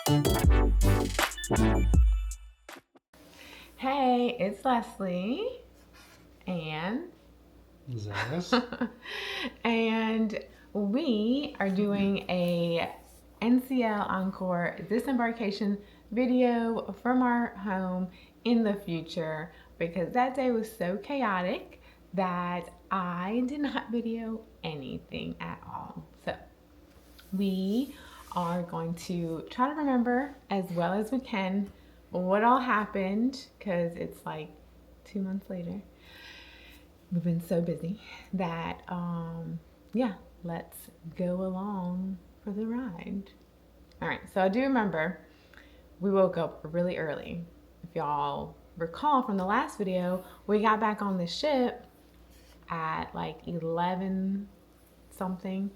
Hey, it's Leslie and Yes. and we are doing a NCL Encore Disembarkation video from our home in the future because that day was so chaotic that I did not video anything at all. So we are going to try to remember as well as we can what all happened because it's like 2 months later. We've been so busy that, yeah, let's go along for the ride. All right, so I do remember we woke up really early. If y'all recall from the last video, we got back on the ship at like 11 something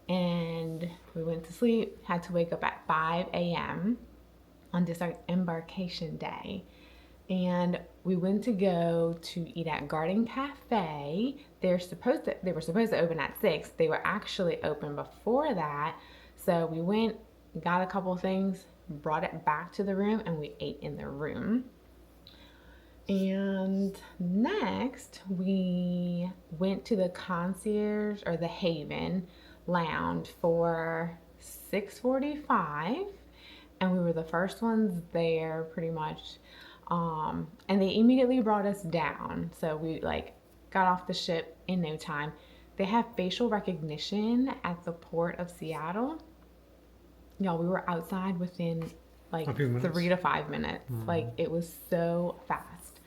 and we went to sleep, had to wake up at 5 a.m. on Disembarkation Day. And we went to go to eat at Garden Cafe. They were supposed to open at 6. They were actually open before that. So we went, got a couple things, brought it back to the room, and we ate in the room. And next, we went to the concierge or the Haven lounge for 6:45, and we were the first ones there pretty much. And they immediately brought us down, so we like got off the ship in no time. They have facial recognition at the port of Seattle. Y'all, we were outside within like A few minutes. 3 to 5 minutes. Like it was so fast.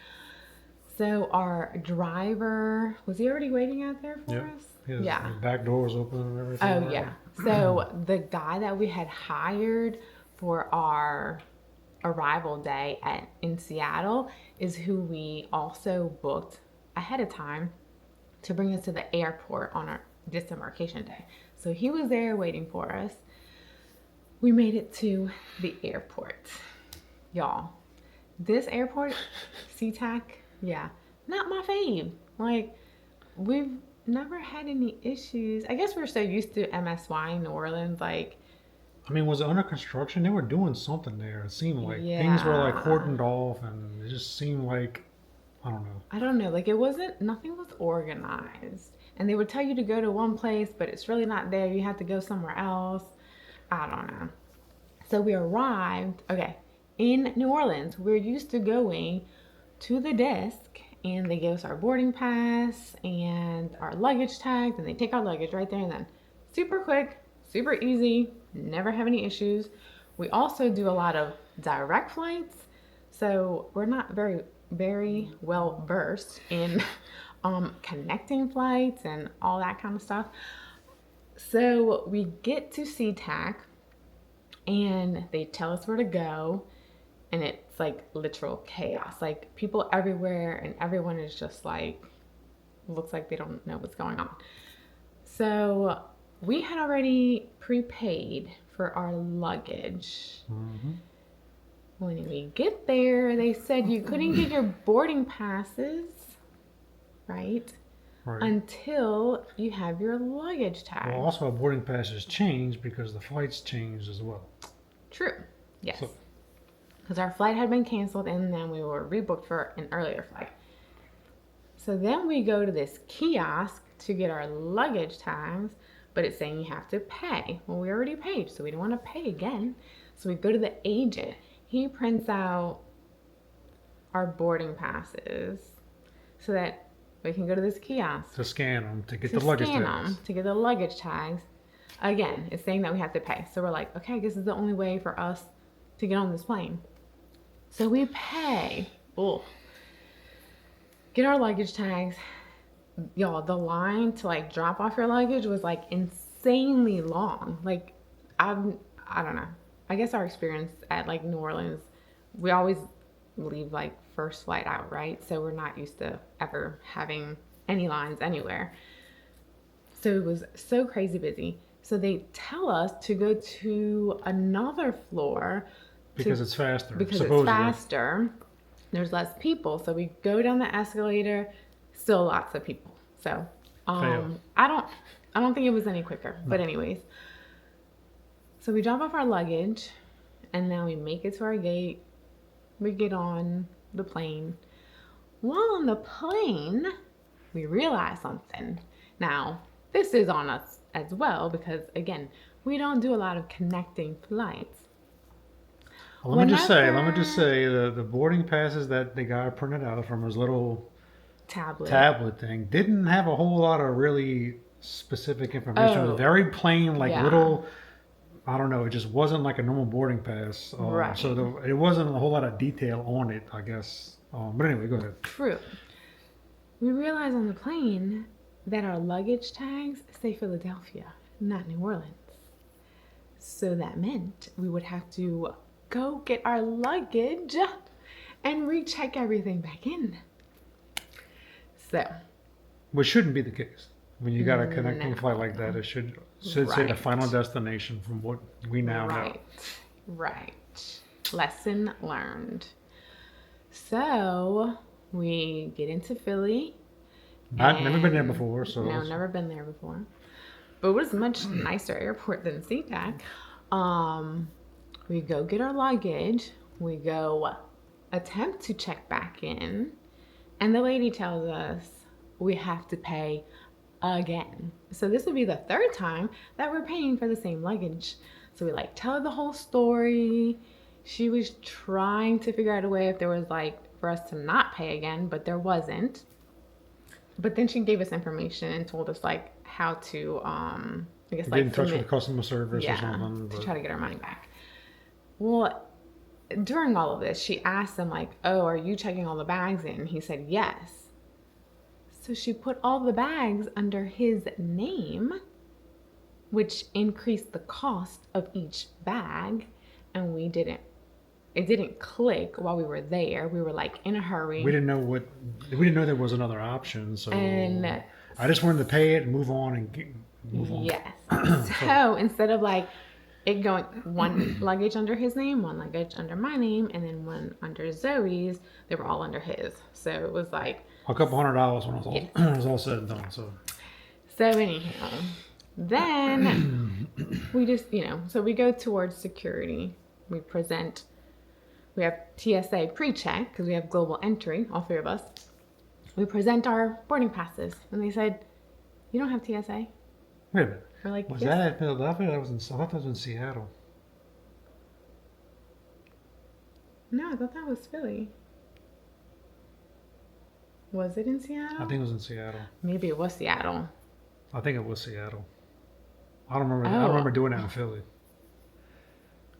So our driver, was he already waiting out there for Yep. us? His Yeah. back door was open and everything. Oh right? yeah. So the guy that we had hired for our arrival day in Seattle is who we also booked ahead of time to bring us to the airport on our disembarkation day. So he was there waiting for us. We made it to the airport. Y'all, this airport, SeaTac, yeah, not my fave. Like, we've never had any issues. I guess we're so used to MSY New Orleans, like, I mean, was it under construction? They were doing something there. It seemed like things were like yeah. cordoned off, and it just seemed like I don't know. I don't know, like it wasn't, nothing was organized. And they would tell you to go to one place, but it's really not there. You have to go somewhere else. I don't know. So we arrived, okay, in New Orleans. We're used to going to the desk and they give us our boarding pass and our luggage tags and they take our luggage right there and then. Super quick, super easy, never have any issues. We also do a lot of direct flights, so we're not very well versed in connecting flights and all that kind of stuff. So we get to SeaTac and they tell us where to go, and it's like literal chaos. Like people everywhere, and everyone is just like, looks like they don't know what's going on. So we had already prepaid for our luggage. Mm-hmm. When we get there, they said you couldn't get your boarding passes, right? Right. Until you have your luggage tag. Well, also our boarding passes changed because the flights changed as well. True. Yes. So, Because our flight had been canceled and then we were rebooked for an earlier flight. So then we go to this kiosk to get our luggage tags, but it's saying you have to pay. Well, we already paid, so we don't want to pay again. So we go to the agent. He prints out our boarding passes so that we can go to this kiosk to scan them to get to the luggage scan tags. them to get the luggage tags. Again, it's saying that we have to pay. So we're like, okay, I guess this is the only way for us to get on this plane. So we pay. Ugh. Get our luggage tags. Y'all, the line to like drop off your luggage was like insanely long. Like I don't know. I guess our experience at like New Orleans, we always leave like first flight out, right? So we're not used to ever having any lines anywhere. So it was so crazy busy. So they tell us to go to another floor Because it's faster. because it's supposedly. faster. There's less people. So we go down the escalator, still lots of people. So Fail. I don't think it was any quicker. But anyways. So we drop off our luggage And now we make it to our gate. We get on the plane. While on the plane, we realize something. Now, this is on us as well because, again, we don't do a lot of connecting flights. Let me just say, the boarding passes that the guy printed out from his little tablet thing didn't have a whole lot of really specific information. It was very plain, like little. I don't know. It just wasn't like a normal boarding pass. Right. So it wasn't a whole lot of detail on it, I guess. But anyway, go ahead. True. We realized on the plane that our luggage tags say Philadelphia, not New Orleans. So that meant we would have to go get our luggage and recheck everything back in. So. Which shouldn't be the case. When you got a connecting flight like that, it should say the final destination from what we now know. Right. Lesson learned. So we get into Philly. I've never been there before. No, never been there before. But it was a much nicer airport than SeaTac. We go get our luggage. We go attempt to check back in. And the lady tells us we have to pay again. So this would be the third time that we're paying for the same luggage. So we tell her the whole story. She was trying to figure out a way if there was for us to not pay again, but there wasn't. But then she gave us information and told us how to get in touch with customer service or something to try to get our money back. Well, during all of this, she asked him oh, are you checking all the bags in? He said yes. So she put all the bags under his name, which increased the cost of each bag, and it didn't click while we were there. We were in a hurry. We didn't know there was another option, so I just wanted to pay it and move on. Yes. So instead of it going one luggage under his name, one luggage under my name, and then one under Zoe's, they were all under his. So it was a couple $100 when it was all said and done. So anyhow, then we just, so we go towards security. We have TSA pre-check because we have global entry, all three of us. We present our boarding passes, and they said, "You don't have TSA." Wait a minute. We're was yes. that at Philadelphia? I thought that was in Seattle. No, I thought that was Philly. Was it in Seattle? I think it was in Seattle. Maybe it was Seattle. I think it was Seattle. I don't remember. I don't remember doing that in Philly.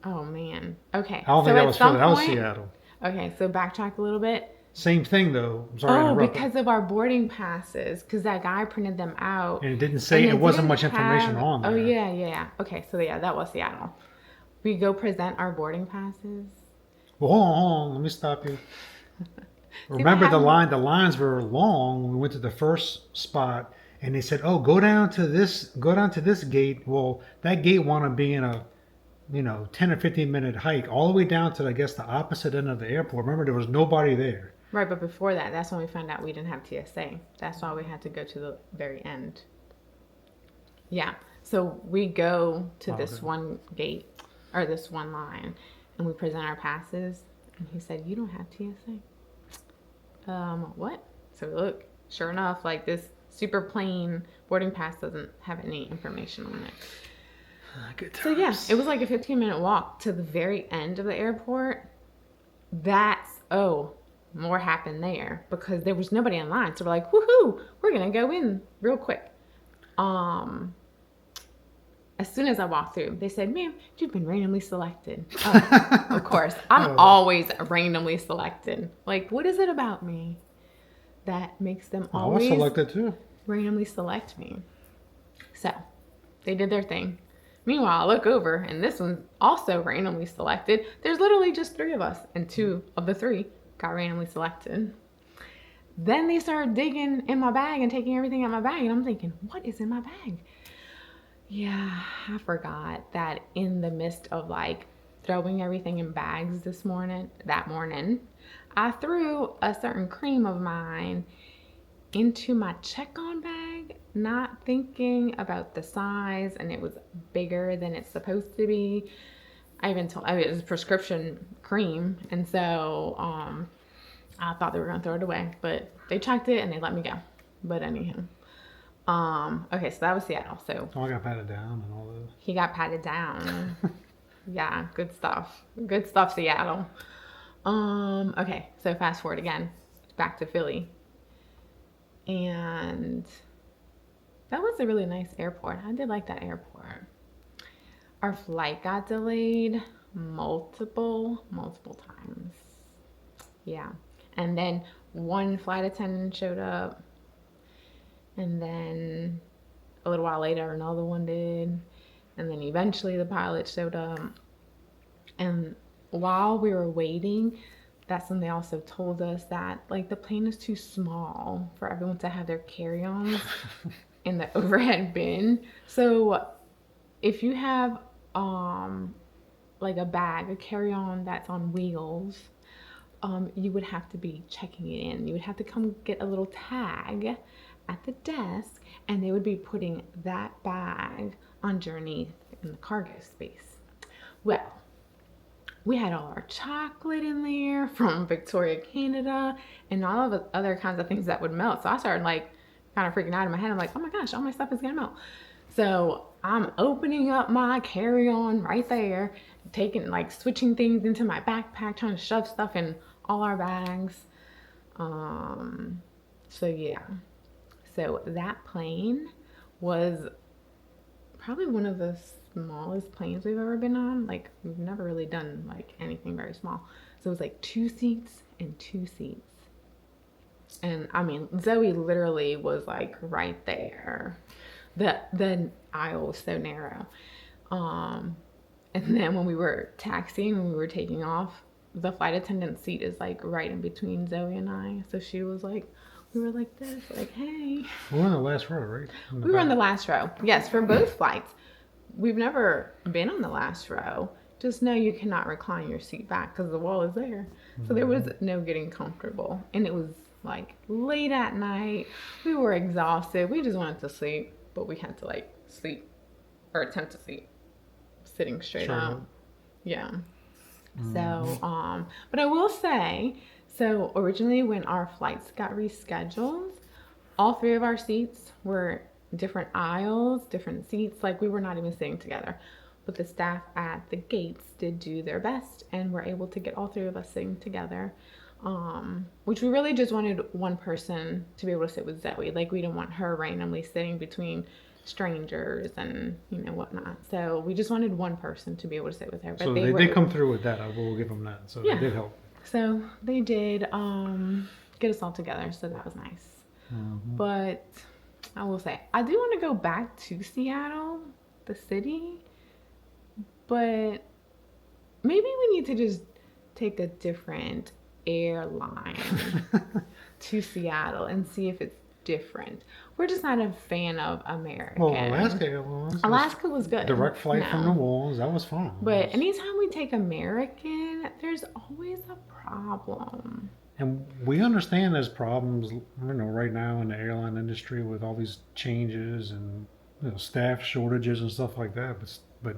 Oh man. Okay. I don't think that was Philly. That was Seattle. Okay, so backtrack a little bit. Same thing though. I'm sorry to interrupt. Because of our boarding passes, because that guy printed them out. And it didn't say it wasn't much information on there. Oh yeah. Okay, so that was Seattle. We go present our boarding passes. Well, hold on. Let me stop you. Remember the lines were long when we went to the first spot, and they said, "Oh, go down to this gate." Well, that gate wound up being a 10 or 15 minute hike all the way down to, I guess, the opposite end of the airport. Remember, there was nobody there. Right, but before that, that's when we found out we didn't have TSA. That's why we had to go to the very end. Yeah, so we go to this one gate, or this one line, and we present our passes, and he said, "You don't have TSA." What? So look, sure enough, this super plain boarding pass doesn't have any information on it. Good times. So yeah, it was a 15-minute walk to the very end of the airport. More happened there because there was nobody in line. So we're woohoo, we're gonna go in real quick. As soon as I walked through, they said, "Ma'am, you've been randomly selected." Of course, I'm always randomly selected. What is it about me that makes them always selected too? Randomly select me? So they did their thing. Meanwhile, I look over, and this one's also randomly selected. There's literally just 3 of us, and 2 of the 3 got randomly selected. Then they started digging in my bag and taking everything out of my bag, and I'm thinking, what is in my bag? Yeah, I forgot that in the midst of throwing everything in bags that morning, I threw a certain cream of mine into my check-on bag, not thinking about the size, and it was bigger than it's supposed to be. it was prescription cream, and so I thought they were gonna throw it away, but they checked it and they let me go. But anyhow, okay, so that was Seattle. So I got patted down and all that. he got patted down. Yeah, good stuff. Good stuff, Seattle. Okay, so fast forward again, back to Philly, and that was a really nice airport. I did like that airport. Our flight got delayed multiple times. Yeah. And then one flight attendant showed up, and then a little while later another one did, and then eventually the pilot showed up. And while we were waiting, that's when they also told us that like the plane is too small for everyone to have their carry-ons in the overhead bin. So if you have like a bag, a carry-on that's on wheels, you would have to be checking it in. You would have to come get a little tag at the desk, and they would be putting that bag underneath in the cargo space. Well, we had all our chocolate in there from Victoria, Canada, and all of the other kinds of things that would melt. So I started like kind of freaking out in my head. I'm like, oh my gosh, all my stuff is gonna melt. So I'm opening up my carry-on right there, switching things into my backpack, trying to shove stuff in all our bags. So yeah. So that plane was probably one of the smallest planes we've ever been on. Like, we've never really done like anything very small. So it was like 2 seats and 2 seats. And I mean, Zoe literally was like right there. The aisle was so narrow. And then when we were taxiing, when we were taking off, the flight attendant seat is like right in between Zoe and I. So she was like, we were like this, like, hey. We were in the last row, right? We were in the last row. Yes, for both flights. We've never been on the last row. Just know you cannot recline your seat back because the wall is there. So there was no getting comfortable. And it was like late at night. We were exhausted. We just wanted to sleep, but we had to like sleep or attempt to sleep sitting straight up. Yeah. So, but I will say, so originally when our flights got rescheduled, all 3 of our seats were different aisles, different seats. Like, we were not even sitting together. But the staff at the gates did do their best and were able to get all 3 of us sitting together. Which we really just wanted one person to be able to sit with Zoe. Like, we didn't want her randomly sitting between strangers and whatnot. So we just wanted one person to be able to sit with her. But so they did come through with that. I will give them that. So yeah, they did help. So they did get us all together. So that was nice. But I will say, I do want to go back to Seattle, the city. But maybe we need to just take a different airline to Seattle and see if it's different. We're just not a fan of American. Well, Alaska was good. Direct flight from New Orleans, that was fine. But anytime we take American, there's always a problem. And we understand there's problems, right now in the airline industry with all these changes and staff shortages and stuff like that. But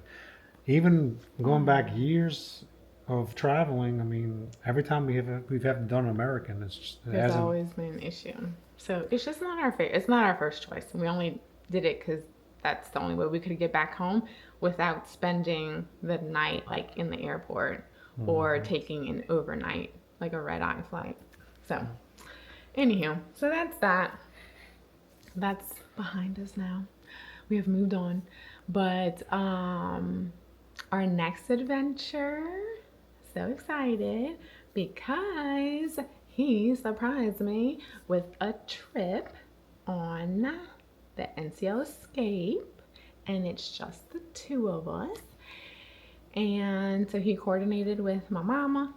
even going back years of traveling, I mean, every time we've done American, there's always been an issue. So it's just not our favorite. It's not our first choice. We only did it because that's the only way we could get back home without spending the night like in the airport or taking an overnight, like a red-eye flight. So, anywho, so that's that. That's behind us now. We have moved on. But our next adventure, so excited because he surprised me with a trip on the NCL Escape, and it's just the 2 of us. And so he coordinated with my mama.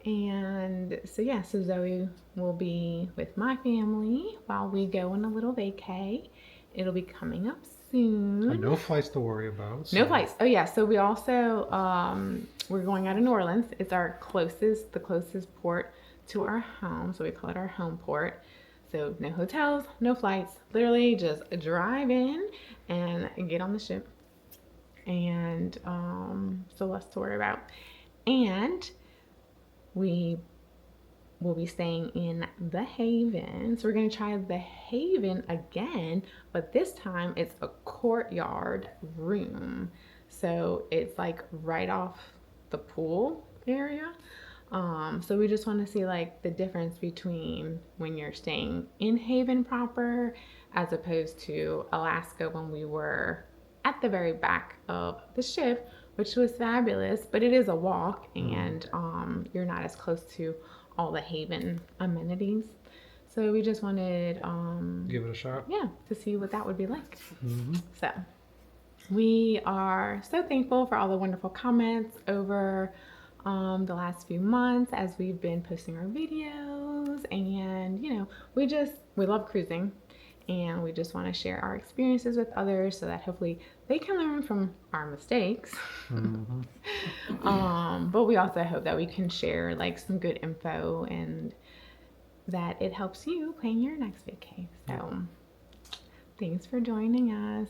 And so yeah, so Zoe will be with my family while we go on a little vacay. It'll be coming up soon. And no flights to worry about. So. No flights. Oh yeah, so we also we're going out of New Orleans. It's the closest port to our home, so we call it our home port. So no hotels, no flights, literally just drive in and get on the ship and so less to worry about. And we will be staying in the Haven. So we're going to try the Haven again, but this time it's a courtyard room. So it's like right off the pool area. So we just want to see like the difference between when you're staying in Haven proper as opposed to Alaska when we were at the very back of the ship, which was fabulous, but it is a walk and you're not as close to all the Haven amenities. So we just wanted Give it a shot. yeah, to see what that would be like. So we are so thankful for all the wonderful comments over the last few months as we've been posting our videos, and you know, we love cruising, and we just want to share our experiences with others so that hopefully they can learn from our mistakes. But we also hope that we can share like some good info and that it helps you plan your next vacay. So thanks for joining us.